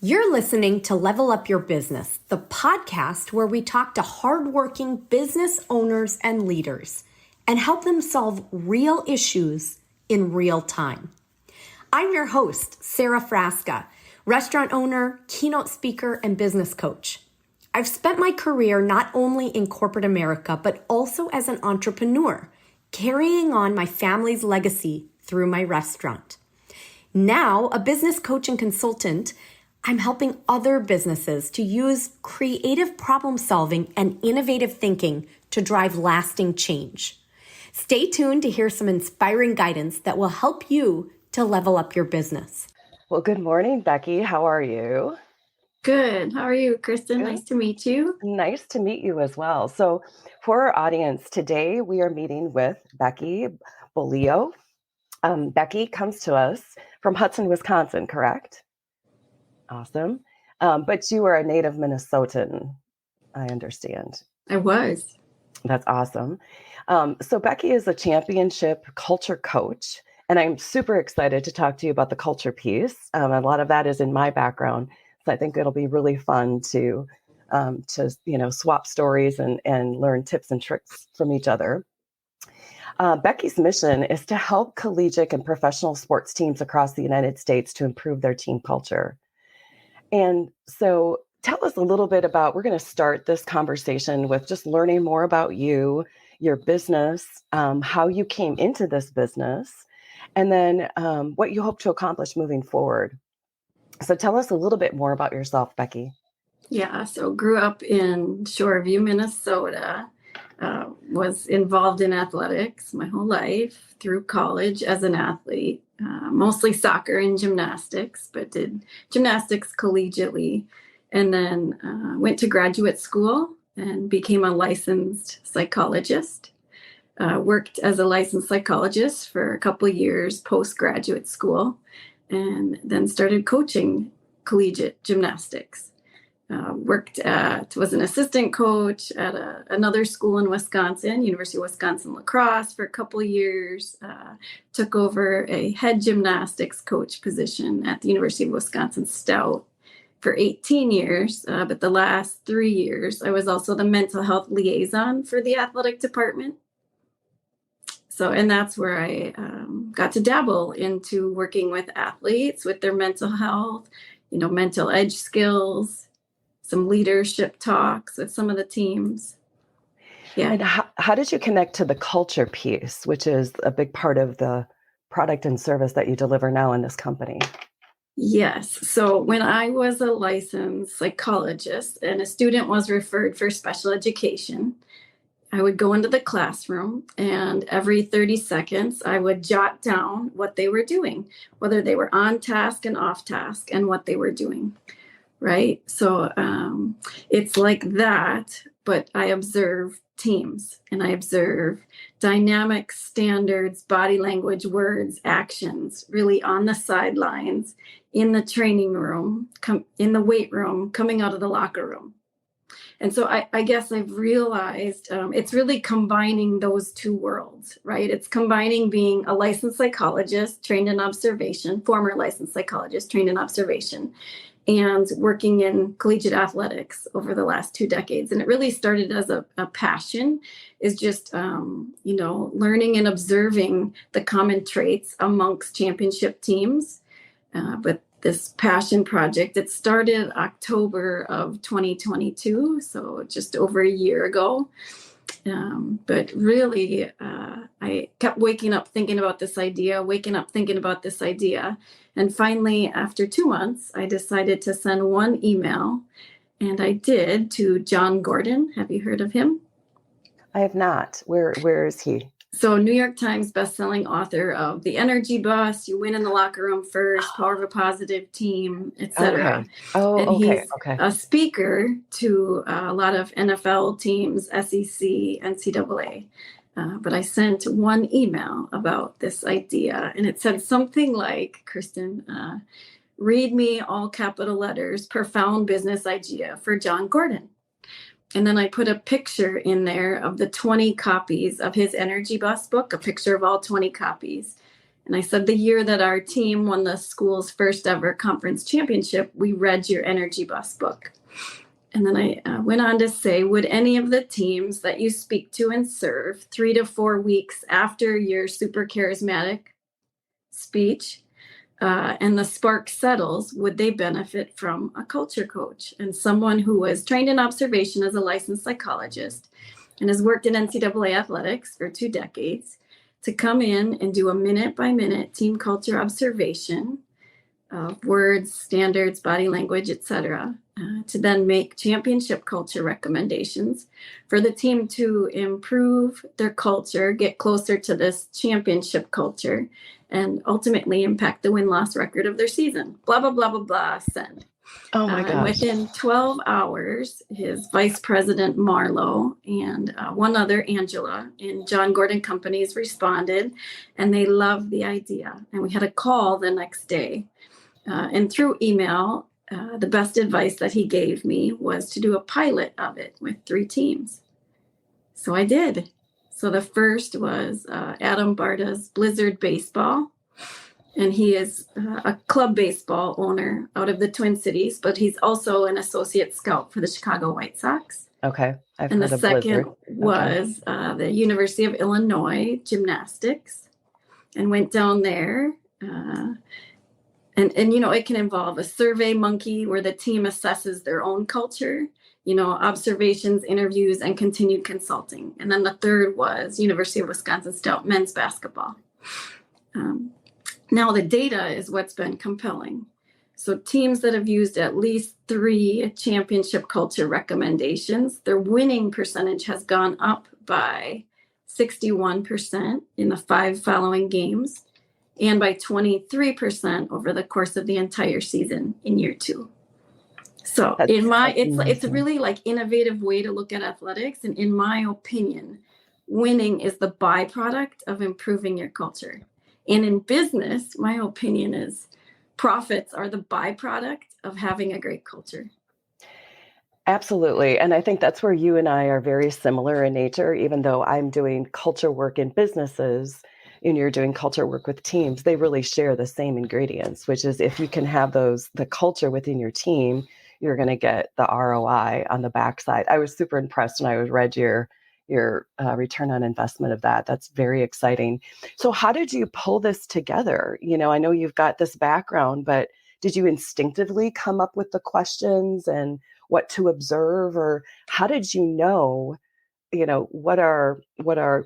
You're listening to Level Up Your Business, the podcast where we talk to hardworking business owners and leaders and help them solve real issues in real time. I'm your host, Sara Frasca, restaurant owner, keynote speaker, and business coach. I've spent my career not only in corporate America, but also as an entrepreneur, carrying on my family's legacy through my restaurant. Now, a business coach and consultant, I'm helping other businesses to use creative problem solving and innovative thinking to drive lasting change. Stay tuned to hear some inspiring guidance that will help you to level up your business. Well, good morning, Becky. How are you? Good. How are you, Kristin? Good. Nice to meet you. Nice to meet you as well. So for our audience today, we are meeting with Becky Beaulieu. Becky comes to us from Hudson, Wisconsin, correct? Awesome. But you are a native Minnesotan, I understand. I was. That's awesome. So Becky is a championship culture coach, and I'm super excited to talk to you about the culture piece. A lot of that is in my background, so I think it'll be really fun to swap stories and learn tips and tricks from each other. Becky's mission is to help collegiate and professional sports teams across the United States to improve their team culture. And so tell us a little bit about, we're going to start this conversation with just learning more about you, your business, how you came into this business, and then what you hope to accomplish moving forward. So tell us a little bit more about yourself, Becky. Yeah, so grew up in Shoreview, Minnesota, was involved in athletics my whole life through college as an athlete. Mostly soccer and gymnastics, but did gymnastics collegiately, and then went to graduate school and became a licensed psychologist. Worked as a licensed psychologist for a couple of years post-graduate school, and then started coaching collegiate gymnastics. Was an assistant coach at another school in Wisconsin, University of Wisconsin Lacrosse, for a couple of years. Took over a head gymnastics coach position at the University of Wisconsin Stout for 18 years. But the last 3 years, I was also the mental health liaison for the athletic department. And that's where I got to dabble into working with athletes with their mental health, mental edge skills, some leadership talks with some of the teams. Yeah. And how did you connect to the culture piece, which is a big part of the product and service that you deliver now in this company? Yes. So when I was a licensed psychologist and a student was referred for special education, I would go into the classroom, and every 30 seconds, I would jot down what they were doing, whether they were on task and off task, and what they were doing. Right. So it's like that, but I observe teams and I observe dynamics, standards, body language, words, actions, really on the sidelines, in the training room, in the weight room, coming out of the locker room. And so I guess I've realized it's really combining those two worlds, right? It's combining being a licensed psychologist trained in observation, former licensed psychologist trained in observation, and working in collegiate athletics over the last 2 decades. And it really started as a passion, is just, learning and observing the common traits amongst championship teams. But this passion project, it started October of 2022, so just over a year ago. But really, I kept waking up thinking about this idea. And finally, after 2 months, I decided to send one email, and I did, to John Gordon. Have you heard of him? I have not. Where is he? So New York Times bestselling author of The Energy Bus, You Win in the Locker Room First, Power of a Positive Team, etc. Okay. Oh, and he's a speaker to a lot of NFL teams, SEC, NCAA. But I sent one email about this idea, and it said something like, Kristin, read me, all capital letters, profound business idea for John Gordon. And then I put a picture in there of the 20 copies of his Energy Bus book, a picture of all 20 copies. And I said, the year that our team won the school's first ever conference championship, we read your Energy Bus book. And then I went on to say, would any of the teams that you speak to and serve 3 to 4 weeks after your super charismatic speech and the spark settles, would they benefit from a culture coach? And someone who was trained in observation as a licensed psychologist and has worked in NCAA athletics for 2 decades to come in and do a minute-by-minute team culture observation of words, standards, body language, etc., to then make championship culture recommendations for the team to improve their culture, get closer to this championship culture, and ultimately impact the win-loss record of their season. Blah, blah, blah, blah, blah, send. Oh my gosh. And within 12 hours, his vice president, Marlo, and one other, Angela, in John Gordon Companies responded, and they loved the idea. And we had a call the next day. And through email, the best advice that he gave me was to do a pilot of it with 3 teams. So I did. So the first was Adam Barta's Blizzard Baseball. And he is a club baseball owner out of the Twin Cities, but he's also an associate scout for the Chicago White Sox. Okay. And the second was the University of Illinois Gymnastics, and went down there. And it can involve a survey monkey where the team assesses their own culture, observations, interviews, and continued consulting. And then the third was University of Wisconsin Stout men's basketball. Now the data is what's been compelling. So teams that have used at least 3 championship culture recommendations, their winning percentage has gone up by 61% in the 5 following games, and by 23% over the course of the entire season in year 2. So it's a really like innovative way to look at athletics. And in my opinion, winning is the byproduct of improving your culture. And in business, my opinion is profits are the byproduct of having a great culture. Absolutely. And I think that's where you and I are very similar in nature, even though I'm doing culture work in businesses and you're doing culture work with teams. They really share the same ingredients, which is if you can have the culture within your team, you're going to get the ROI on the backside. I was super impressed when I read your return on investment of that. That's very exciting. So how did you pull this together? I know you've got this background, but did you instinctively come up with the questions and what to observe, or how did you know what are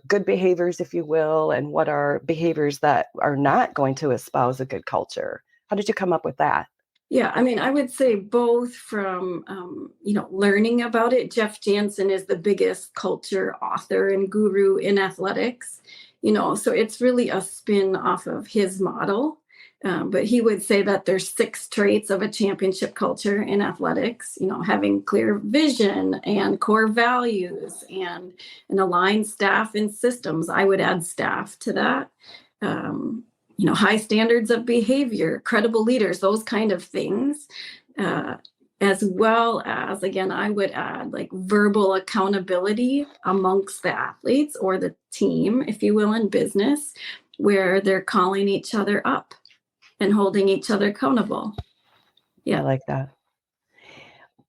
good behaviors, if you will, and what are behaviors that are not going to espouse a good culture? How did you come up with that? Yeah, I would say both from, learning about it. Jeff Jansen is the biggest culture author and guru in athletics, so it's really a spin off of his model. But he would say that there's 6 traits of a championship culture in athletics, having clear vision and core values and an aligned staff and systems. I would add staff to that. High standards of behavior, credible leaders, those kind of things, as well as, again, I would add like verbal accountability amongst the athletes or the team, if you will, in business, where they're calling each other up and holding each other accountable. Yeah. I like that.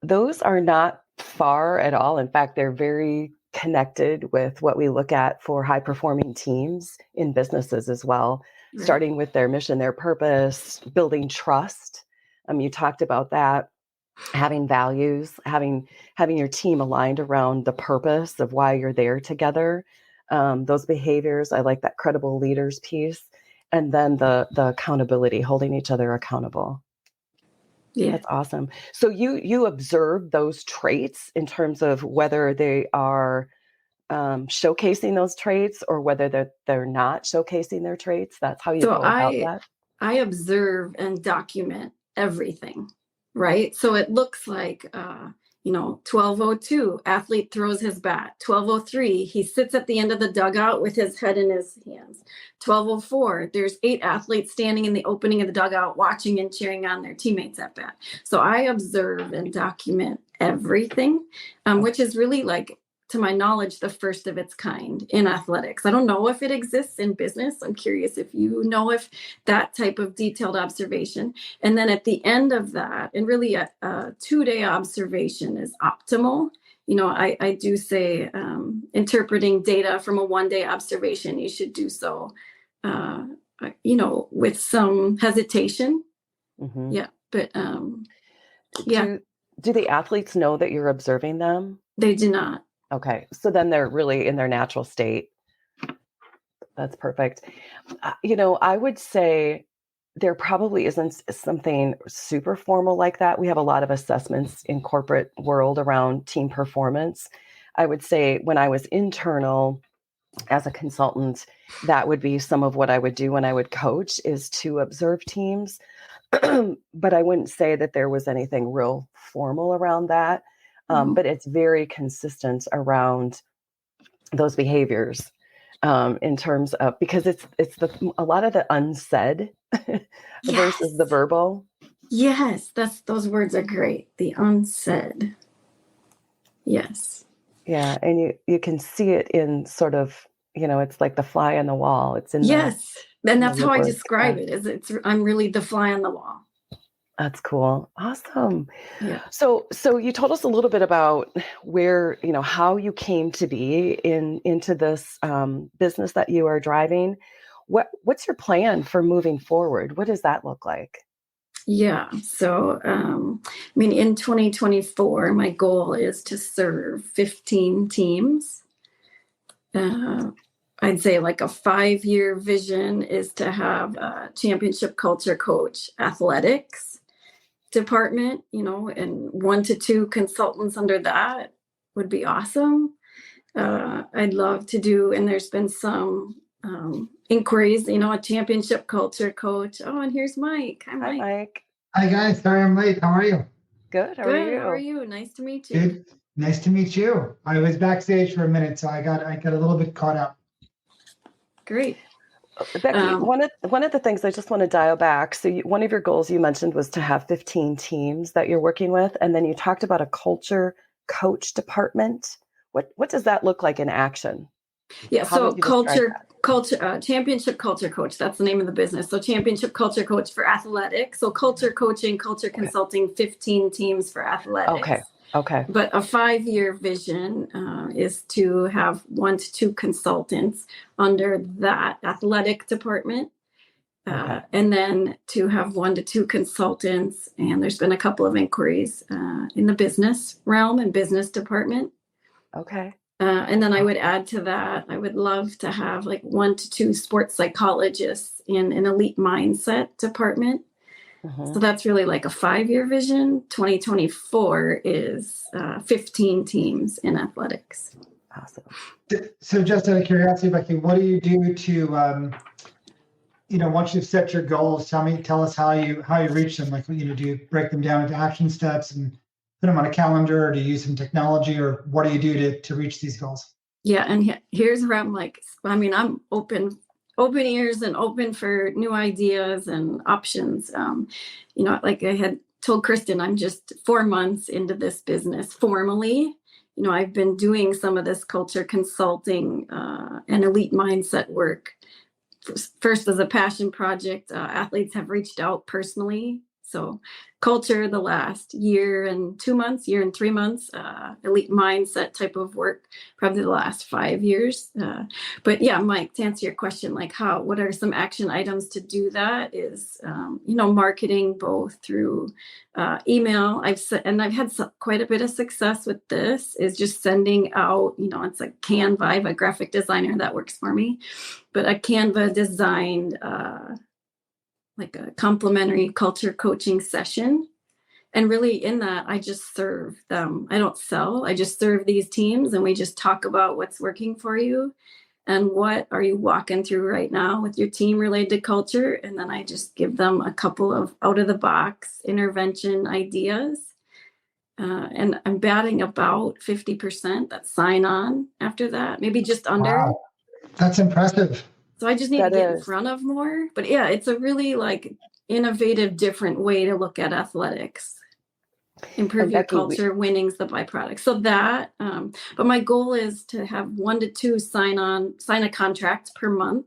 Those are not far at all. In fact, they're very connected with what we look at for high performing teams in businesses as well. Right. Starting with their mission, their purpose, building trust. You talked about that, having values, having your team aligned around the purpose of why you're there together. Those behaviors, I like that credible leaders piece. And then the accountability, holding each other accountable. Yeah, that's awesome. So you observe those traits in terms of whether they are showcasing those traits or whether they're not showcasing their traits. That's how you go about that. I observe and document everything, right? So it looks like 12:02, athlete throws his bat. 12:03, he sits at the end of the dugout with his head in his hands. 12:04, there's 8 athletes standing in the opening of the dugout watching and cheering on their teammates at bat. So I observe and document everything, which is really like to my knowledge, the first of its kind in athletics. I don't know if it exists in business. I'm curious if you know if that type of detailed observation. And then at the end of that, and really a 2-day observation is optimal. I do say interpreting data from a 1-day observation, you should do so, with some hesitation. Mm-hmm. Yeah. But yeah. Do the athletes know that you're observing them? They do not. Okay. So then they're really in their natural state. That's perfect. I would say there probably isn't something super formal like that. We have a lot of assessments in corporate world around team performance. I would say when I was internal as a consultant, that would be some of what I would do when I would coach, is to observe teams. But I wouldn't say that there was anything real formal around that. But it's very consistent around those behaviors in terms of, because it's a lot of the unsaid versus the verbal. Yes, those words are great. The unsaid. Yes. Yeah, and you can see it in sort of, it's like the fly on the wall. It's in yes, and that's how I words. describe it. Is I'm really the fly on the wall. That's cool. Awesome. Yeah. So you told us a little bit about where, how you came to be into this business that you are driving. What's your plan for moving forward? What does that look like? Yeah. So, in 2024, my goal is to serve 15 teams. I'd say like a 5-year vision is to have a championship culture coach athletics department, and 1 to 2 consultants under that would be awesome. I'd love to do, and there's been some inquiries, a championship culture coach. Oh, and here's Mike. Hi, Mike. Hi, Mike. Hi, guys. Sorry I'm late. How are you? Good. How Good. are you? How are you? Nice to meet you. Good. Nice to meet you. I was backstage for a minute, so I got a little bit caught up. Great. Becky, one of the things I just want to dial back. So one of your goals you mentioned was to have 15 teams that you're working with. And then you talked about a culture coach department. What does that look like in action? Yeah. So championship culture coach, that's the name of the business. So championship culture coach for athletics. So culture coaching, culture consulting, 15 teams for athletics. Okay. But a 5-year vision is to have 1 to 2 consultants under that athletic department. And then to have 1 to 2 consultants. And there's been a couple of inquiries in the business realm and business department. Okay. And then I would add to that, I would love to have like 1 to 2 sports psychologists in an elite mindset department. So that's really like a 5-year vision. 2024 is 15 teams in athletics. Awesome. So just out of curiosity, Becky, what do you do to, once you've set your goals, tell us how you reach them? Like, do you break them down into action steps and put them on a calendar, or do you use some technology, or what do you do to reach these goals? Yeah. And here's where I'm like, I'm open ears and open for new ideas and options. Like I had told Kristin, I'm just 4 months into this business formally. I've been doing some of this culture consulting and elite mindset work first as a passion project. Athletes have reached out personally. So culture the last year and 3 months, elite mindset type of work, probably the last 5 years. But yeah, Mike, to answer your question, like what are some action items to do that is, marketing both through email. I've had quite a bit of success with this, is just sending out, it's a Canva. I have a graphic designer that works for me, but a Canva designed, like a complimentary culture coaching session. And really in that, I just serve them. I don't sell, I just serve these teams, and we just talk about what's working for you and what are you walking through right now with your team related to culture. And then I just give them a couple of out of the box intervention ideas. And I'm batting about 50% that sign on after that, maybe just under. Wow. That's impressive. So I just need to get in front of more. But yeah, it's a really like innovative, different way to look at athletics. Improve And your Becky, culture, winning's the byproduct. So that, but my goal is to have 1 to 2 sign a contract per month.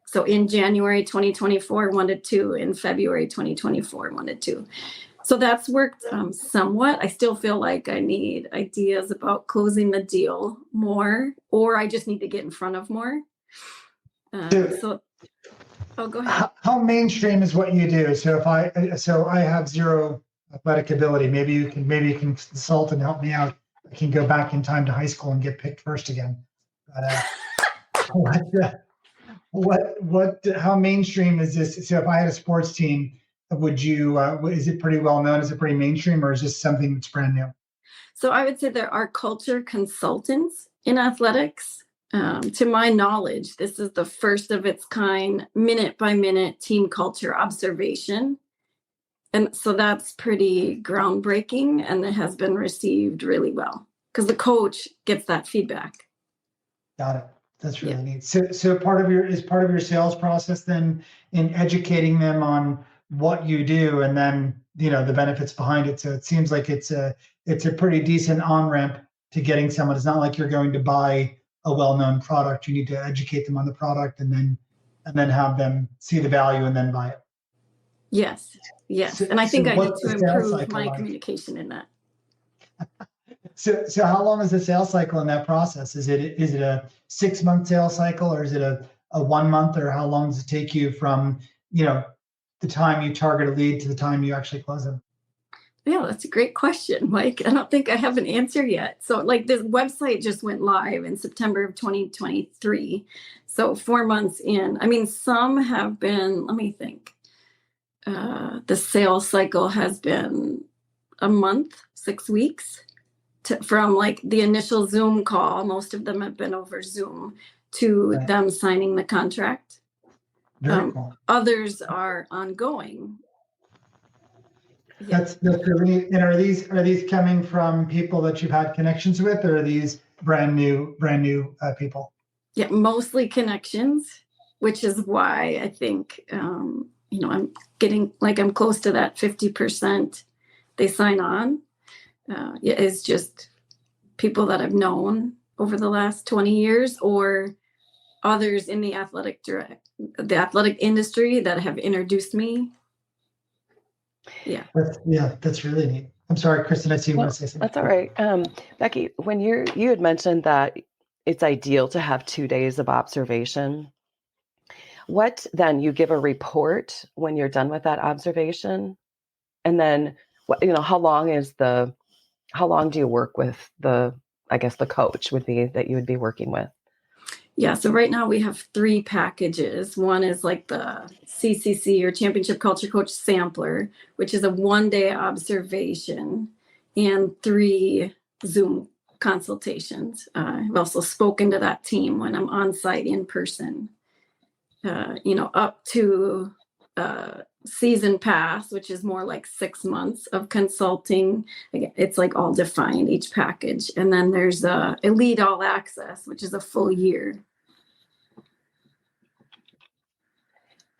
So in January 2024, 1 to 2, in February 2024, 1 to 2. So that's worked somewhat. I still feel like I need ideas about closing the deal more, or I just need to get in front of more. Go ahead. How mainstream is what you do? So I have zero athletic ability. Maybe you can consult and help me out. I can go back in time to high school and get picked first again. But how mainstream is this? So if I had a sports team, would you? Is it pretty well known? Is it pretty mainstream, or is this something that's brand new? So I would say there are culture consultants in athletics. To my knowledge, this is the first of its kind, minute by minute team culture observation. And so that's pretty groundbreaking, and it has been received really well because the coach gets that feedback. Got it. That's really neat. So part of your sales process then in educating them on what you do and then, the benefits behind it. So it seems like it's a pretty decent on-ramp to getting someone. It's not like you're going to buy a well-known product. You need to educate them on the product and then have them see the value and then buy it. Yes. And I think I need to improve my communication in that. So how long is the sales cycle in that process? Is it a 6-month sales cycle, or is it a 1 month, or how long does it take you from, the time you target a lead to the time you actually close them? Yeah, that's a great question, Mike. I don't think I have an answer yet. So this website just went live in September of 2023. So 4 months in. I mean, some have been, let me think. The sales cycle has been a month, 6 weeks from the initial Zoom call. Most of them have been over Zoom to them signing the contract. Very cool. Others are ongoing. That's really neat. And are these coming from people that you've had connections with, or are these brand new people? Yeah, mostly connections, which is why I think I'm getting I'm close to that 50% they sign on. It's just people that I've known over the last 20 years, or others in the athletic industry that have introduced me. Yeah. That's really neat. I'm sorry, Kristin, I see you want to say something. That's all right. Becky, when you had mentioned that it's ideal to have 2 days of observation, what then you give a report when you're done with that observation? And then how long do you work with the coach that you would be working with? Yeah, so right now we have 3 packages. One is the CCC, or Championship Culture Coach Sampler, which is a 1-day observation, and 3 Zoom consultations. I've also spoken to that team when I'm on site in person, up to season pass, which is more like 6 months of consulting. It's all defined, each package. And then there's Elite All Access, which is a full year.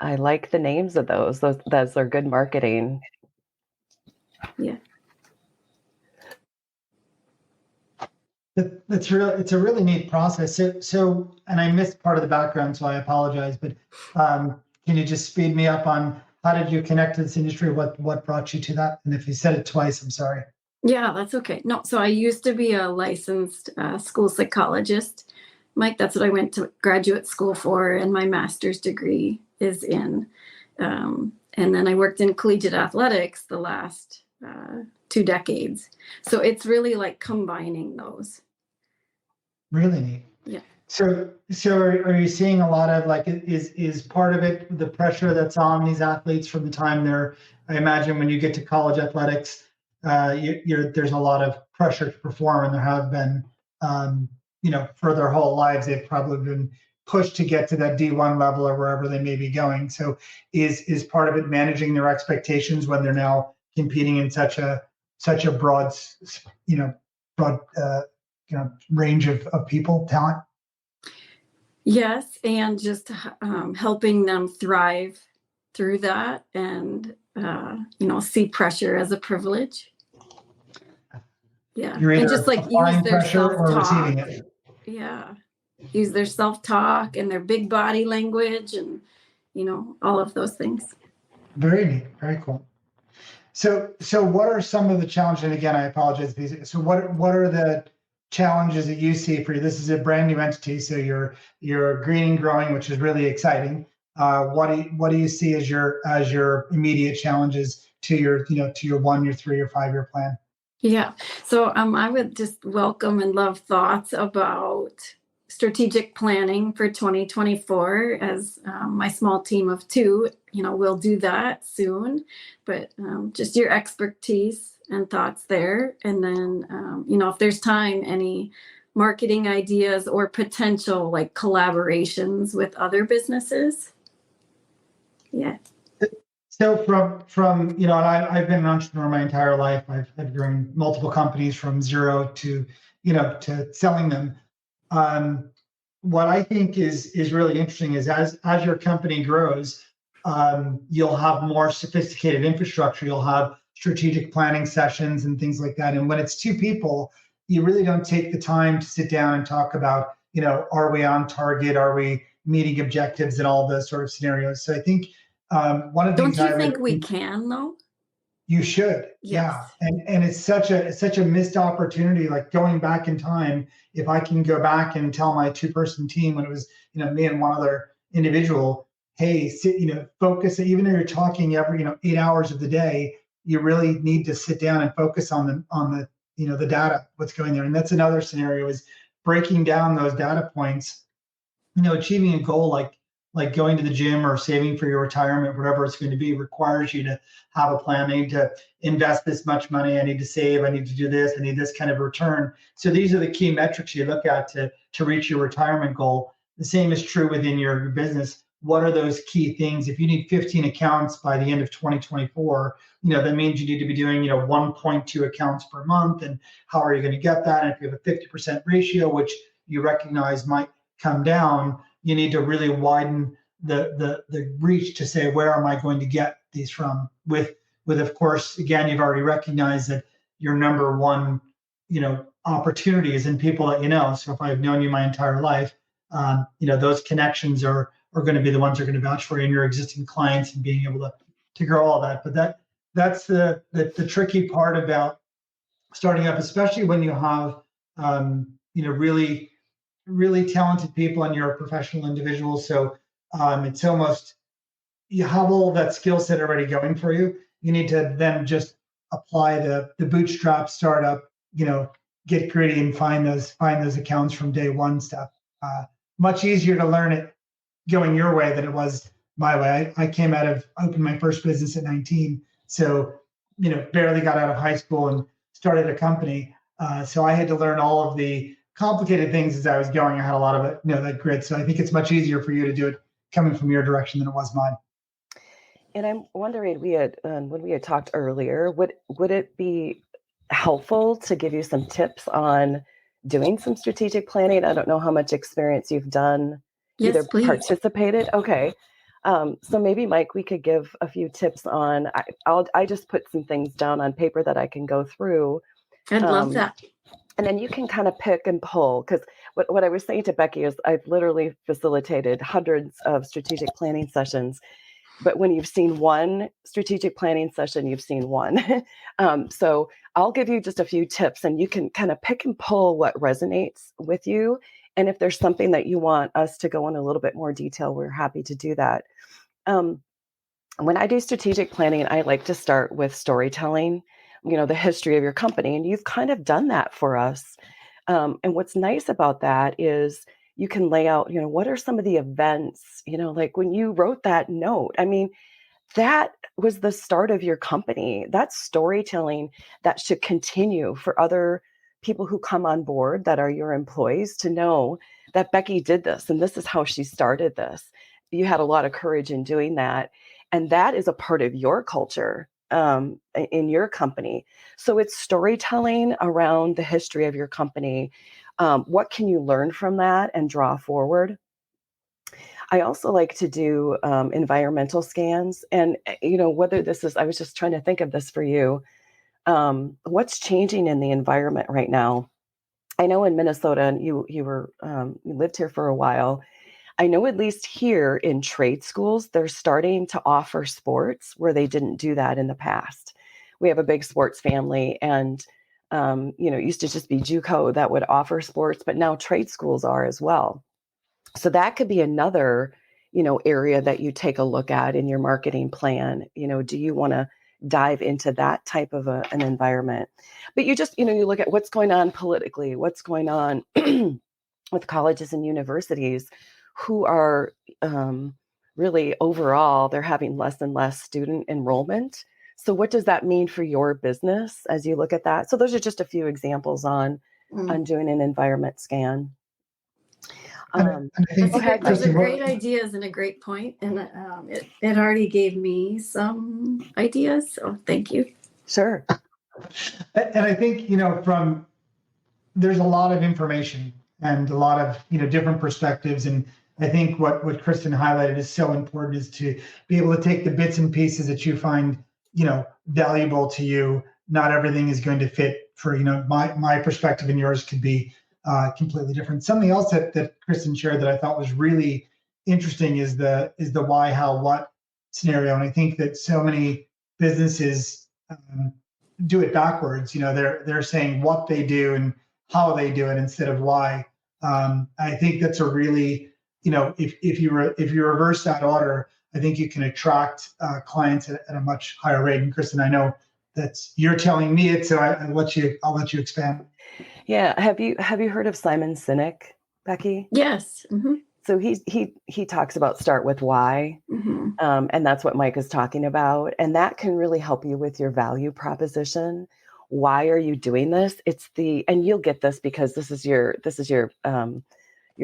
I like the names of those. Those are good marketing. Yeah. It's a really neat process. So, and I missed part of the background, so I apologize, but can you just speed me up on how did you connect to this industry? What brought you to that? And if you said it twice, I'm sorry. Yeah, that's okay. No, so I used to be a licensed school psychologist, Mike. That's what I went to graduate school for, and my master's degree is in. And then I worked in collegiate athletics the last 2 decades. So it's really combining those. Really neat. Yeah. So are you seeing a lot of is part of it the pressure that's on these athletes from the time I imagine when you get to college athletics, there's a lot of pressure to perform, and there have been, for their whole lives, they've probably been pushed to get to that D1 level or wherever they may be going. So is part of it managing their expectations when they're now competing in such a broad range of people, talent? Yes, and just helping them thrive through that, and see pressure as a privilege. Yeah. You're And either just like use applying their pressure or receiving self-talk. it. Yeah. Use their self-talk and their big body language and, all of those things. Very neat. Very cool. So what are some of the challenges? And again, I apologize. So what are the challenges that you see for you? This is a brand new entity, so you're green and growing, which is really exciting. What do you see as your immediate challenges to your 1, your 3 or 5 year plan? Yeah. So I would just welcome and love thoughts about strategic planning for 2024 as my small team of 2, we'll do that soon. But just your expertise and thoughts there. And then, if there's time, any marketing ideas or potential like collaborations with other businesses. Yeah. So from and I've been an entrepreneur my entire life. I've grown multiple companies from zero to to selling them. What I think is really interesting is as your company grows, you'll have more sophisticated infrastructure. You'll have strategic planning sessions and things like that. And when it's 2 people, you really don't take the time to sit down and talk about, are we on target? Are we meeting objectives and all those sort of scenarios? So I think one of the Don't things you think we can though? you should, Yes. yeah, and it's such a missed opportunity. Like going back in time, if I can go back and tell my 2-person team when it was me and one other individual, hey, focus. Even though you're talking every 8 hours of the day, you really need to sit down and focus on the data, what's going there. And that's another scenario is breaking down those data points. Achieving a goal like going to the gym or saving for your retirement, whatever it's going to be, requires you to have a plan. I need to invest this much money. I need to save. I need to do this. I need this kind of return. So these are the key metrics you look at to reach your retirement goal. The same is true within your business. What are those key things? If you need 15 accounts by the end of 2024, that means you need to be doing 1.2 accounts per month. And how are you going to get that? And if you have a 50% ratio, which you recognize might come down, you need to really widen the reach to say, where am I going to get these from? With of course, again, you've already recognized that your number one opportunity is in people that you know. So if I've known you my entire life, those connections are going to be the ones that are going to vouch for you and your existing clients, and being able to grow all that. But that's the tricky part about starting up, especially when you have really talented people and you're a professional individual. So it's almost, you have all of that skill set already going for you. You need to then just apply the bootstrap startup, get gritty and find those accounts from day one stuff. Much easier to learn it going your way than it was my way. I opened my first business at 19. So, barely got out of high school and started a company. So I had to learn all of the complicated things as I was going. I had a lot of it, that grit. So I think it's much easier for you to do it coming from your direction than it was mine. And I'm wondering, when we had talked earlier, would it be helpful to give you some tips on doing some strategic planning? I don't know how much experience you've done, Yes, either please. participated. Okay. So maybe Mike, we could give a few tips on, I just put some things down on paper that I can go through. I'd love that. And then you can kind of pick and pull, because what I was saying to Becky is I've literally facilitated hundreds of strategic planning sessions. But when you've seen one strategic planning session, you've seen one. So I'll give you just a few tips, and you can kind of pick and pull what resonates with you. And if there's something that you want us to go in a little bit more detail, we're happy to do that. When I do strategic planning, I like to start with storytelling, the history of your company. And you've kind of done that for us. And what's nice about that is you can lay out, what are some of the events, like when you wrote that note, I mean, that was the start of your company. That's storytelling that should continue for other people who come on board that are your employees to know that Becky did this and this is how she started this. You had a lot of courage in doing that. And that is a part of your culture in your company. So it's storytelling around the history of your company. What can you learn from that and draw forward? I also like to do environmental scans. And, whether this is, I was just trying to think of this for you. What's changing in the environment right now? I know in Minnesota, and you lived here for a while. I know at least here in trade schools, they're starting to offer sports where they didn't do that in the past. We have a big sports family, and it used to just be JUCO that would offer sports, but now trade schools are as well. So that could be another, area that you take a look at in your marketing plan. Do you want to dive into that type of an environment? But you just, you look at what's going on politically, what's going on with colleges and universities who are really overall, they're having less and less student enrollment. So what does that mean for your business as you look at that? So those are just a few examples on doing an environment scan. And I think those are great ideas and a great point. And it already gave me some ideas. So thank you. Sure. And I think, there's a lot of information and a lot of, different perspectives. And I think what Kristin highlighted is so important, is to be able to take the bits and pieces that you find, valuable to you. Not everything is going to fit for, my perspective, and yours could be completely different. Something else that Kristin shared that I thought was really interesting is the why, how, what scenario. And I think that so many businesses do it backwards. They're saying what they do and how they do it instead of why. I think that's a really, if you reverse that order, I think you can attract clients at a much higher rate. And Kristin, I know you're telling me it, so I'll let you expand. Yeah. Have you heard of Simon Sinek, Becky? Yes. Mm-hmm. So he talks about start with why. Mm-hmm. And that's what Mike is talking about. And that can really help you with your value proposition. Why are you doing this? And you'll get this because this is your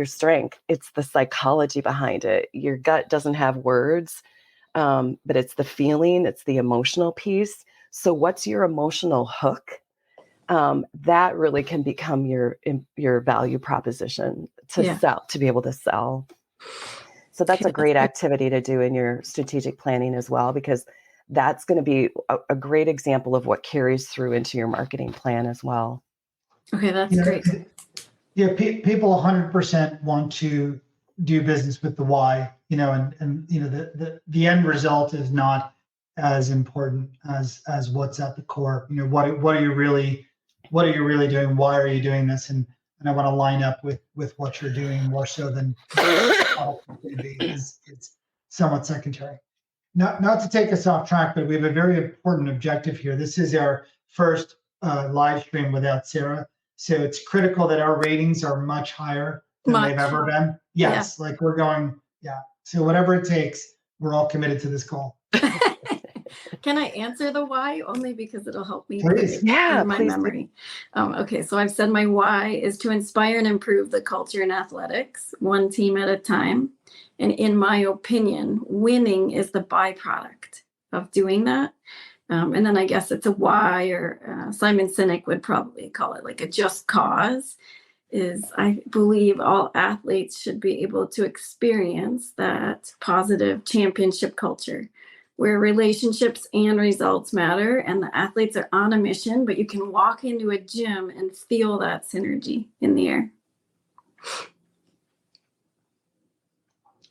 strength. It's the psychology behind it. Your gut doesn't have words, but it's the feeling, it's the emotional piece. So what's your emotional hook? That really can become your value proposition to be able to sell. So that's a great activity to do in your strategic planning as well, because that's going to be a great example of what carries through into your marketing plan as well. Okay, that's great. Yeah, people 100% want to do business with the why, and the end result is not as important as what's at the core. What are you really doing? Why are you doing this? And I want to line up with what you're doing more so than it's somewhat secondary. Not to take us off track, but we have a very important objective here. This is our first live stream without Sara. So it's critical that our ratings are much higher than they've ever been. Yes, like we're going, So whatever it takes, we're all committed to this goal. Can I answer the why? Only because it'll help me please. in my memory. Okay, so I've said my why is to inspire and improve the culture in athletics, one team at a time. And in my opinion, winning is the byproduct of doing that. And then I guess it's a why, or Simon Sinek would probably call it like a just cause, is I believe all athletes should be able to experience that positive championship culture where relationships and results matter, and the athletes are on a mission, but you can walk into a gym and feel that synergy in the air.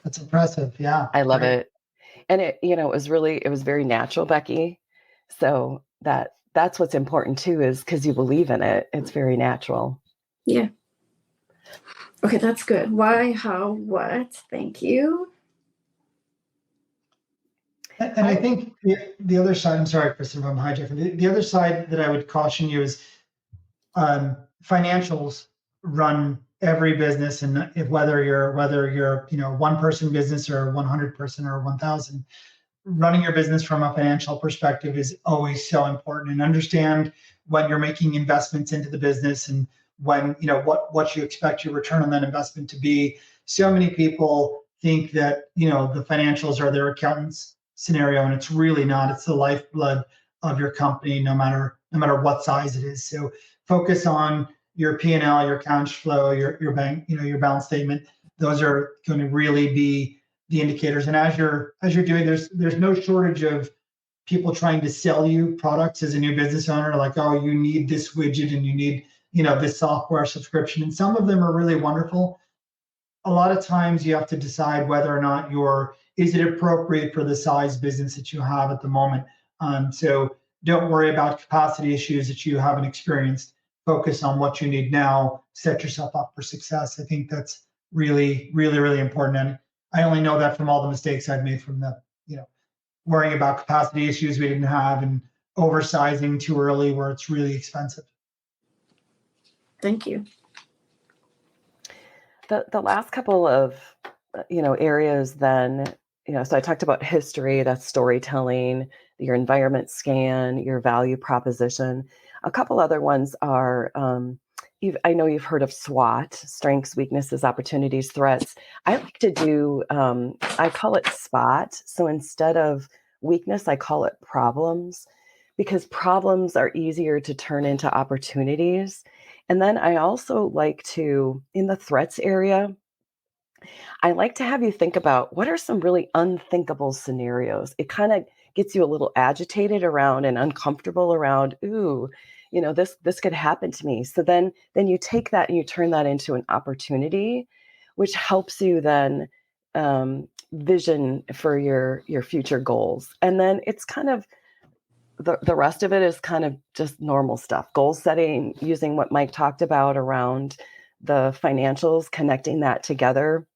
That's impressive. Yeah. I love it. And it was very natural, Becky. So that's what's important too, is because you believe in it. It's very natural. Yeah. Okay, that's good. Why, how, what? Thank you. And I think the other side, I'm sorry, Kristin, if I'm hijacking. The other side that I would caution you is financials run every business, and whether you're one person business or 100 person or 1,000, running your business from a financial perspective is always so important. And understand when you're making investments into the business and when what you expect your return on that investment to be. So many people think that the financials are their accountant's scenario, and it's really not. It's the lifeblood of your company, no matter what size it is. So focus on your P&L, your cash flow, your bank, your balance statement. Those are going to really be the indicators. And as you're doing, there's no shortage of people trying to sell you products as a new business owner, like, oh, you need this widget and you need, this software subscription. And some of them are really wonderful. A lot of times you have to decide whether or not is it appropriate for the size business that you have at the moment. So don't worry about capacity issues that you haven't experienced. Focus on what you need now, set yourself up for success. I think that's really, really, really important. And I only know that from all the mistakes I've made from worrying about capacity issues we didn't have and oversizing too early where it's really expensive. Thank you. The last couple of areas then, so I talked about history, that's storytelling, your environment scan, your value proposition. A couple other ones are, I know you've heard of SWOT, strengths, weaknesses, opportunities, threats. I like to do, I call it SPOT. So instead of weakness, I call it problems, because problems are easier to turn into opportunities. And then I also like to, in the threats area, I like to have you think about what are some really unthinkable scenarios. It kind of gets you a little agitated around and uncomfortable around, ooh, this could happen to me. So then you take that and you turn that into an opportunity, which helps you then vision for your future goals. And then it's kind of the rest of it is kind of just normal stuff. Goal setting, using what Mike talked about around the financials, connecting that together,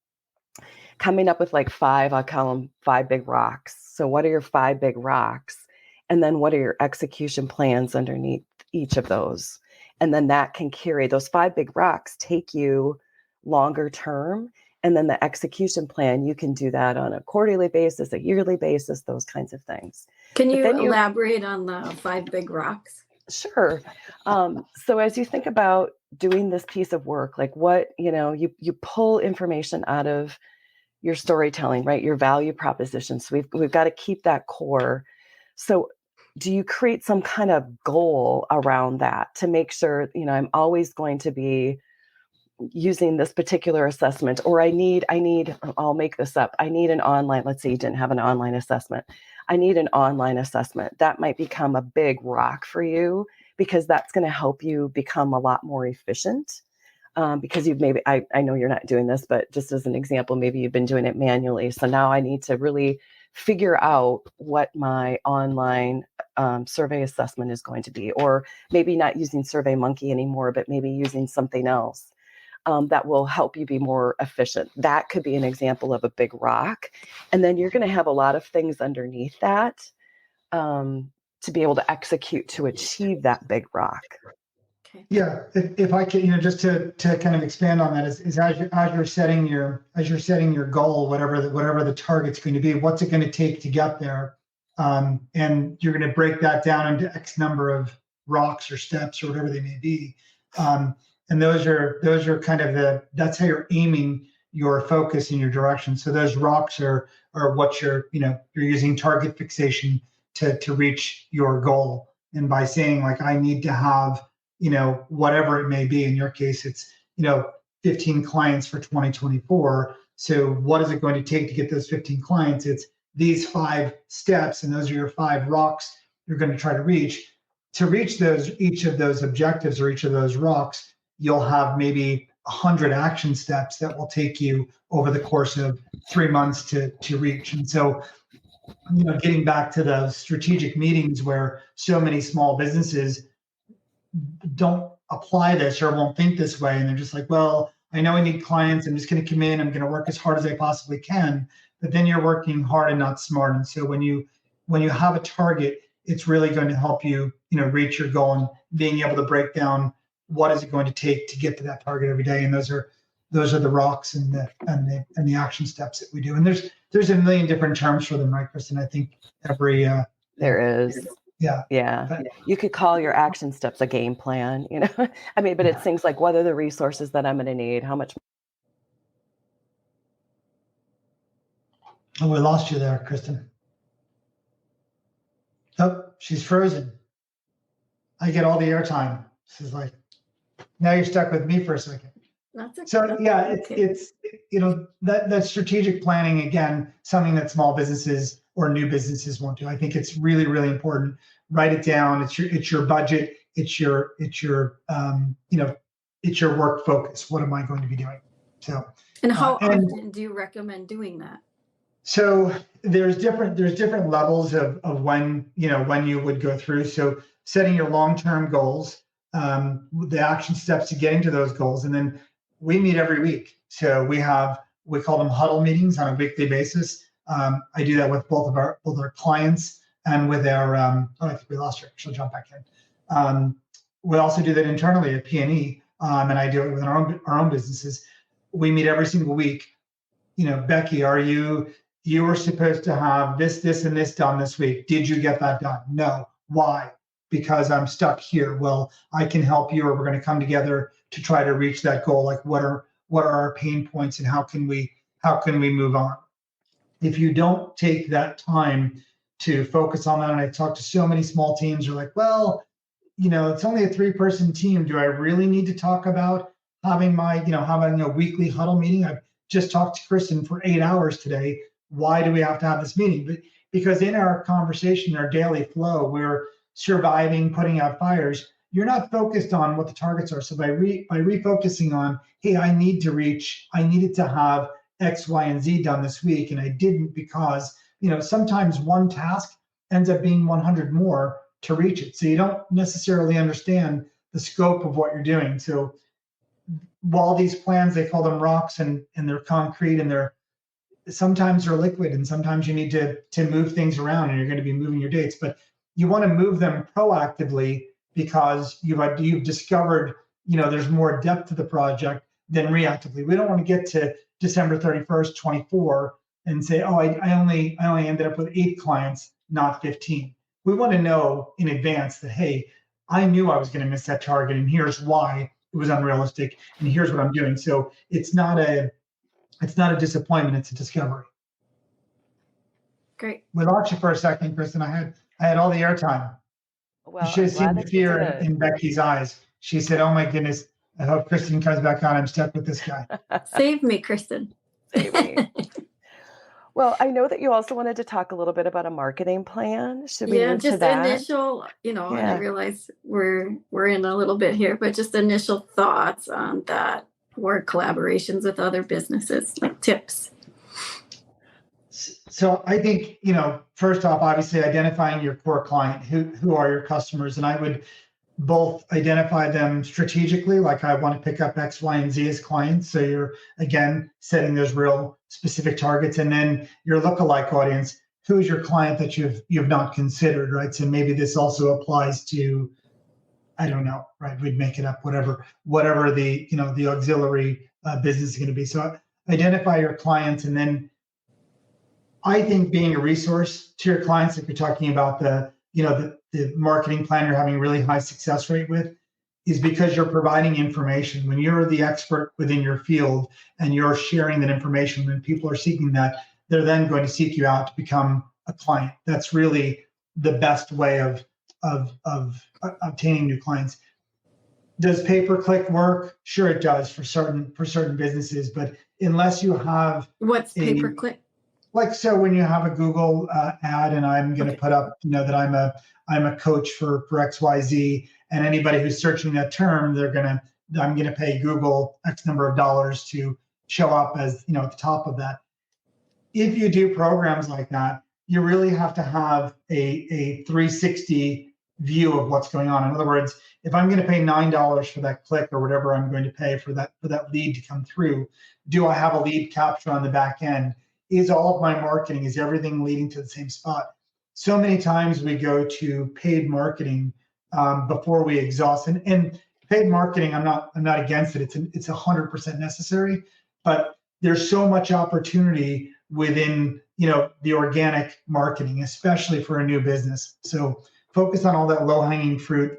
coming up with like I'll call them 5 big rocks. So what are your 5 big rocks? And then what are your execution plans underneath each of those? And then that can carry those 5 big rocks, take you longer term. And then the execution plan, you can do that on a quarterly basis, a yearly basis, those kinds of things. Can you elaborate on the 5 big rocks? Sure. So as you think about doing this piece of work, like what, you pull information out of your storytelling, right? Your value proposition. So we've got to keep that core. So do you create some kind of goal around that to make sure, I'm always going to be using this particular assessment, or I'll make this up. I need an online, let's say you didn't have an online assessment. I need an online assessment. That might become a big rock for you because that's going to help you become a lot more efficient. Because you've maybe, I know you're not doing this, but just as an example, maybe you've been doing it manually. So now I need to really figure out what my online survey assessment is going to be, or maybe not using SurveyMonkey anymore, but maybe using something else that will help you be more efficient. That could be an example of a big rock. And then you're going to have a lot of things underneath that to be able to execute to achieve that big rock. Okay. Yeah, if I could, just to kind of expand on that, is as you're setting your goal, whatever the target's going to be, what's it going to take to get there, and you're going to break that down into X number of rocks or steps or whatever they may be, and those are kind of that's how you're aiming your focus and your direction. So those rocks are what you're using target fixation to reach your goal, and by saying like I need to have whatever it may be. In your case, it's, 15 clients for 2024. So what is it going to take to get those 15 clients? It's these 5 steps, and those are your 5 rocks you're going to try to reach. To reach each of those objectives or each of those rocks, you'll have maybe 100 action steps that will take you over the course of 3 months to reach. And so, getting back to those strategic meetings where so many small businesses don't apply this or won't think this way, and they're just like, well, I know I need clients, I'm just going to come in, I'm going to work as hard as I possibly can, but then you're working hard and not smart. And so when you have a target, it's really going to help you reach your goal, and being able to break down what is it going to take to get to that target every day. And those are the rocks and the action steps that we do. And there's a million different terms for them, right, Kristin? I think every there is. Yeah. But you could call your action steps a game plan, but it's things like, what are the resources that I'm going to need? How much? Oh, we lost you there, Kristin. Oh, she's frozen. I get all the airtime. She's like, now you're stuck with me for a second. That's okay. So yeah, it's that strategic planning, again, something that small businesses or new businesses won't do. I think it's really, really important. Write it down. It's your budget. It's your it's your work focus. What am I going to be doing? So, and how often do you recommend doing that? So there's different levels of when you would go through. So setting your long-term goals, the action steps to getting to those goals, and then we meet every week. So we call them huddle meetings on a weekly basis. I do that with both our clients and with our. I think we lost her. She'll jump back in. We also do that internally at P&E, and I do it with our own businesses. We meet every single week. Becky, you were supposed to have this, and this done this week. Did you get that done? No. Why? Because I'm stuck here. Well, I can help you, or we're going to come together to try to reach that goal. Like what are our pain points, and how can we move on? If you don't take that time to focus on that, and I talk to so many small teams, are like, well, it's only a 3-person team. Do I really need to talk about having having a weekly huddle meeting? I've just talked to Kristin for 8 hours today. Why do we have to have this meeting? But because in our conversation, our daily flow, we're surviving, putting out fires. You're not focused on what the targets are. So by refocusing on, hey, I needed to have X, Y, and Z done this week, and I didn't because sometimes one task ends up being 100 more to reach it. So you don't necessarily understand the scope of what you're doing. So while these plans, they call them rocks, and they're concrete, and sometimes they're liquid, and sometimes you need to move things around, and you're going to be moving your dates, but you want to move them proactively because you've discovered there's more depth to the project than reactively. We don't want to get to December 31st, 24 and say, oh, I only ended up with 8 clients, not 15. We want to know in advance that, hey, I knew I was going to miss that target, and here's why it was unrealistic, and here's what I'm doing. So it's not a disappointment, it's a discovery. Great. We lost you for a second, Kristin. I had all the airtime. Well, you should have seen the fear in Becky's eyes. She said, oh my goodness, I hope Kristin comes back on. I'm stuck with this guy. Save me, Kristin. Save me. Well, I know that you also wanted to talk a little bit about a marketing plan. Should we move to that? Initial, and I realize we're in a little bit here, but just initial thoughts on that, or collaborations with other businesses, like tips. So I think, first off, obviously identifying your core client, who are your customers, and I would both identify them strategically, like I want to pick up X, Y, and Z as clients. So you're, again, setting those real specific targets. And then your lookalike audience, who is your client that you've not considered, right? So maybe this also applies to, I don't know, right? We'd make it up, whatever the, the auxiliary business is going to be. So identify your clients. And then I think being a resource to your clients, if you're talking about the marketing plan you're having really high success rate with, is because you're providing information. When you're the expert within your field and you're sharing that information, when people are seeking that, they're then going to seek you out to become a client. That's really the best way of obtaining new clients. Does pay-per-click work? Sure, it does for certain businesses, but unless you have what's pay-per-click? Like, so when you have a Google ad, and I'm going to put up, that I'm a coach for XYZ, and anybody who's searching that term, I'm going to pay Google X number of dollars to show up as, at the top of that. If you do programs like that, you really have to have a 360 view of what's going on. In other words, if I'm going to pay $9 for that click or whatever I'm going to pay for that lead to come through, do I have a lead capture on the back end? Is all of my marketing, is everything leading to the same spot? So many times we go to paid marketing before we exhaust. And paid marketing, I'm not against it. It's 100% necessary, but there's so much opportunity within the organic marketing, especially for a new business. So focus on all that low-hanging fruit,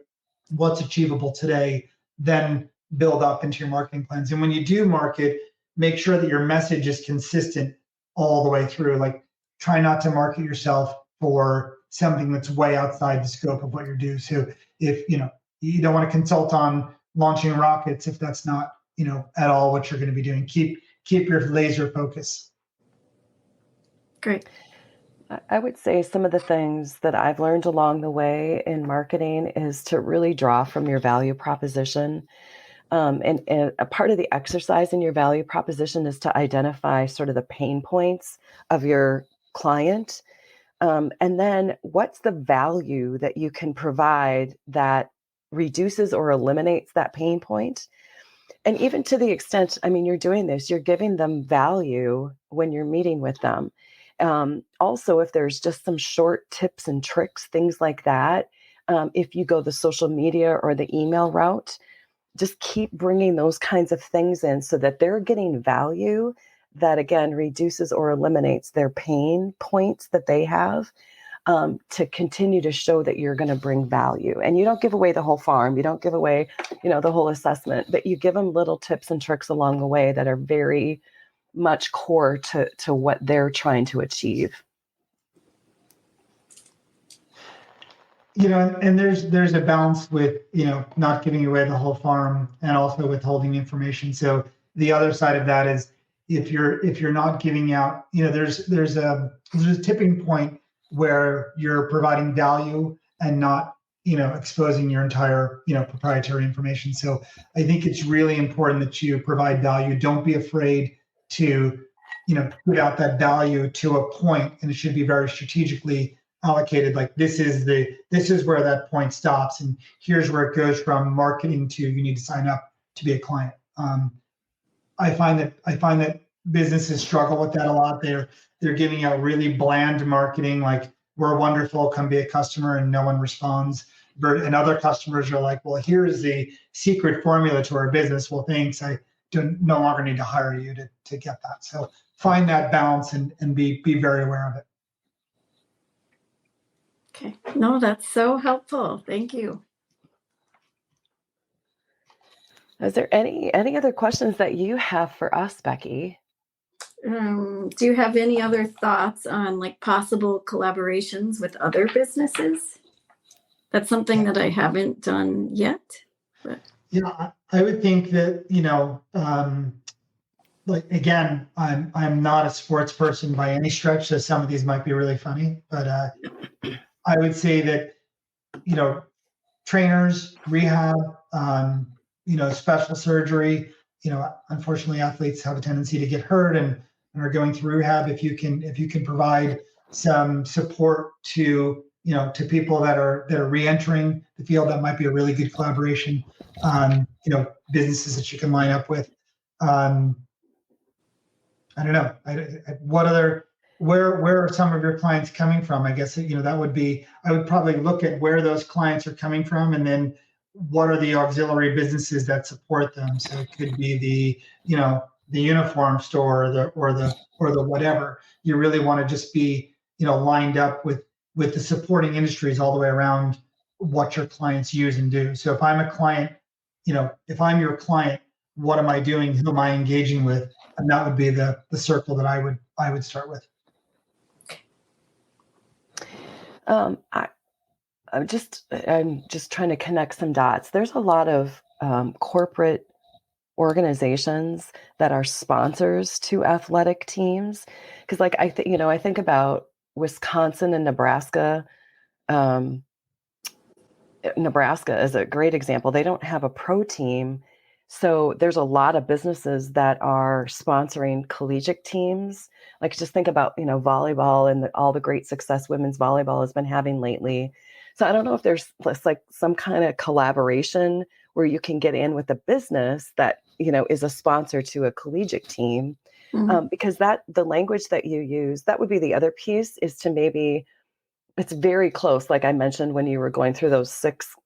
what's achievable today, then build up into your marketing plans. And when you do market, make sure that your message is consistent all the way through. Like, try not to market yourself for something that's way outside the scope of what you're doing. So if you don't want to consult on launching rockets if that's not at all what you're going to be doing. Keep your laser focus. Great. I would say some of the things that I've learned along the way in marketing is to really draw from your value proposition. And a part of the exercise in your value proposition is to identify sort of the pain points of your client. And then what's the value that you can provide that reduces or eliminates that pain point? And even to the extent, I mean, you're doing this, you're giving them value when you're meeting with them. Also, if there's just some short tips and tricks, things like that, if you go the social media or the email route, just keep bringing those kinds of things in so that they're getting value that, again, reduces or eliminates their pain points that they have, to continue to show that you're going to bring value. And you don't give away the whole farm. You don't give away, the whole assessment, but you give them little tips and tricks along the way that are very much core to what they're trying to achieve. And there's a balance with, not giving away the whole farm and also withholding information. So the other side of that is if you're not giving out, there's a tipping point where you're providing value and not, exposing your entire, proprietary information. So I think it's really important that you provide value. Don't be afraid to, put out that value to a point, and it should be very strategically allocated. Like this is where that point stops, and here's where it goes from marketing to you need to sign up to be a client. I find that businesses struggle with that a lot. They're giving out really bland marketing, like we're wonderful, come be a customer, and no one responds. And other customers are like, well, here's the secret formula to our business. Well, thanks. I no longer need to hire you to get that. So find that balance and be very aware of it. Okay. No, that's so helpful. Thank you. Is there any other questions that you have for us, Becky? Do you have any other thoughts on like possible collaborations with other businesses? That's something that I haven't done yet. But. Yeah, I would think that, like, again, I'm not a sports person by any stretch, so some of these might be really funny, but I would say that, trainers, rehab, special surgery, unfortunately athletes have a tendency to get hurt and are going through rehab. If you can provide some support to, to people that are re-entering the field, that might be a really good collaboration. Businesses that you can line up with. I don't know. Where are some of your clients coming from? I guess, that would be, I would probably look at where those clients are coming from, and then what are the auxiliary businesses that support them. So it could be the uniform store or the whatever. You really want to just be, lined up with the supporting industries all the way around what your clients use and do. So if I'm a client, if I'm your client, what am I doing? Who am I engaging with? And that would be the circle that I would start with. I'm just trying to connect some dots. There's a lot of corporate organizations that are sponsors to athletic teams. Because, like, I think about Wisconsin and Nebraska. Nebraska is a great example. They don't have a pro team. So there's a lot of businesses that are sponsoring collegiate teams. Like, just think about, volleyball and all the great success women's volleyball has been having lately. So I don't know if there's like some kind of collaboration where you can get in with a business that, is a sponsor to a collegiate team. Mm-hmm. Because the language that you use, that would be the other piece, is to maybe, it's very close. Like I mentioned, when you were going through those six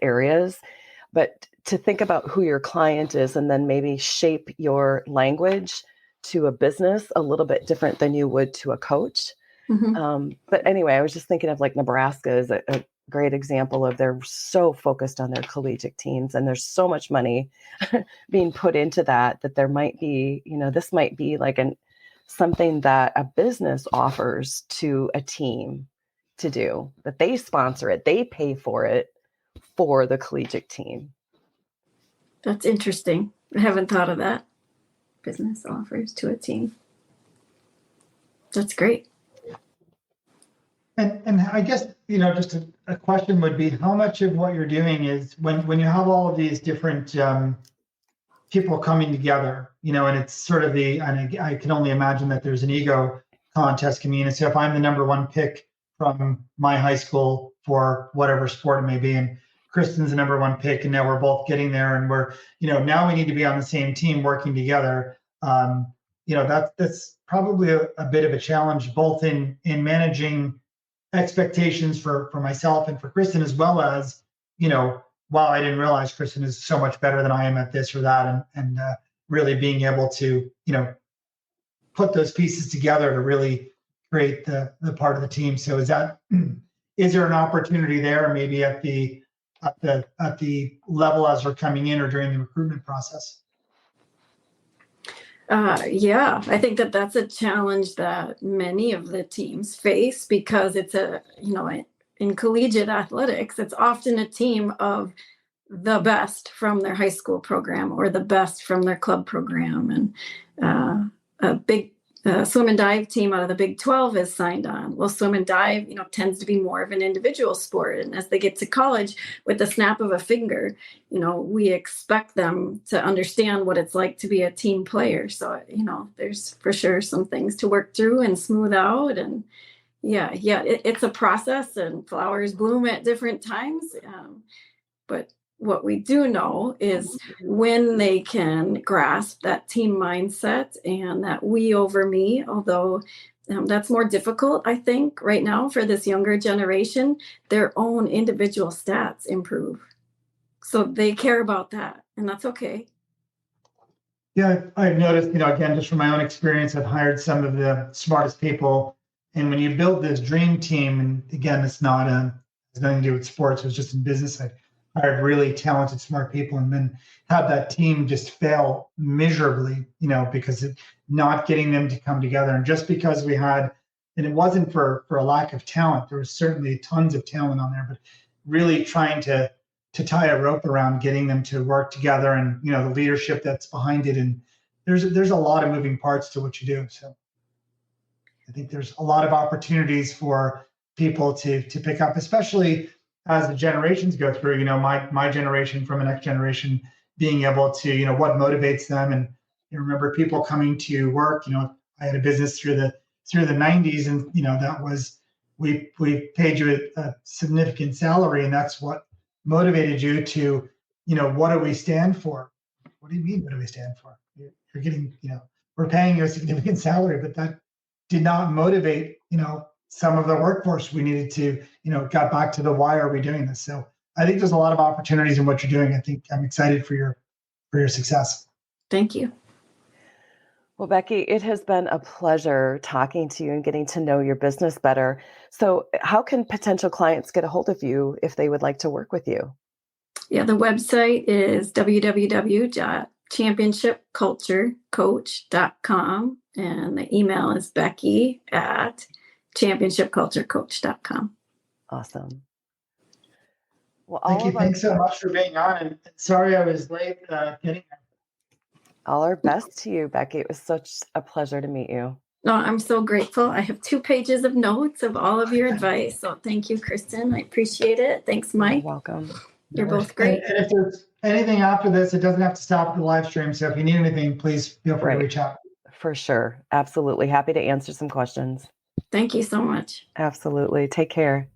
areas, but to think about who your client is and then maybe shape your language to a business a little bit different than you would to a coach. Mm-hmm. But anyway, I was just thinking of like Nebraska is a great example of, they're so focused on their collegiate teams, and there's so much money being put into that there might be, this might be like something that a business offers to a team to do, that they sponsor it, they pay for it for the collegiate team. That's interesting. I haven't thought of that. Business offers to a team. That's great. And I guess, just a question would be, how much of what you're doing is when you have all of these different people coming together, and it's sort of and I can only imagine that there's an ego contest community. So if I'm the number one pick from my high school for whatever sport it may be, and Kristin's the number one pick, and now we're both getting there, and we're, now we need to be on the same team working together. That's probably a bit of a challenge, both in managing expectations for myself and for Kristin, as well as, wow, I didn't realize Kristin is so much better than I am at this or that, and really being able to, put those pieces together to really create the part of the team. So is there an opportunity there, maybe at the level as we're coming in or during the recruitment process? Yeah, I think that's a challenge that many of the teams face, because it's in collegiate athletics, it's often a team of the best from their high school program or the best from their club program. And a big swim and dive team out of the Big 12 is signed on. Well, swim and dive, tends to be more of an individual sport. And as they get to college, with the snap of a finger, we expect them to understand what it's like to be a team player. So, there's for sure some things to work through and smooth out. And it's a process, and flowers bloom at different times. But what we do know is when they can grasp that team mindset and that we over me, although that's more difficult, I think, right now for this younger generation, their own individual stats improve. So they care about that, and that's okay. Yeah, I've noticed, again, just from my own experience, I've hired some of the smartest people. And when you build this dream team, and again, it's not has nothing to do with sports, it was just in business. I hired really talented, smart people, and then have that team just fail miserably, because not getting them to come together. And just because and it wasn't for a lack of talent, there was certainly tons of talent on there, but really trying to tie a rope around getting them to work together, and, the leadership that's behind it. And there's a lot of moving parts to what you do. So I think there's a lot of opportunities for people to pick up, especially as the generations go through, my generation from the next generation, being able to, what motivates them. And remember people coming to work, I had a business through the 90s, and, that was, we paid you a significant salary, and that's what motivated you to, what do we stand for? What do you mean, what do we stand for? You're getting, we're paying you a significant salary, but that did not motivate, some of the workforce. We needed to, got back to the why are we doing this? So I think there's a lot of opportunities in what you're doing. I think I'm excited for your success. Thank you. Well, Becky, it has been a pleasure talking to you and getting to know your business better. So how can potential clients get a hold of you if they would like to work with you? Yeah, the website is www.championshipculturecoach.com. And the email is becky@championshipculturecoach.com. Awesome. Well, Becky, thanks so much for being on. And sorry I was late getting here. All our best to you, Becky. It was such a pleasure to meet you. No, I'm so grateful. I have 2 pages of notes of all of your advice. So thank you, Kristin. I appreciate it. Thanks, Mike. You're welcome. You're both great. And if there's anything after this, it doesn't have to stop the live stream. So if you need anything, please feel free to reach out. For sure. Absolutely. Happy to answer some questions. Thank you so much. Absolutely. Take care.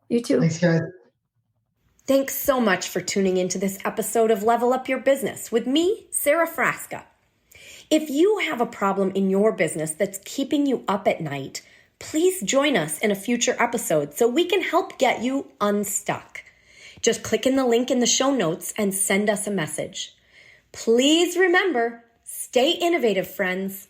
You too. Thanks, guys. Thanks so much for tuning into this episode of Level Up Your Business with me, Sara Frasca. If you have a problem in your business that's keeping you up at night, please join us in a future episode so we can help get you unstuck. Just click in the link in the show notes and send us a message. Please remember, stay innovative, friends.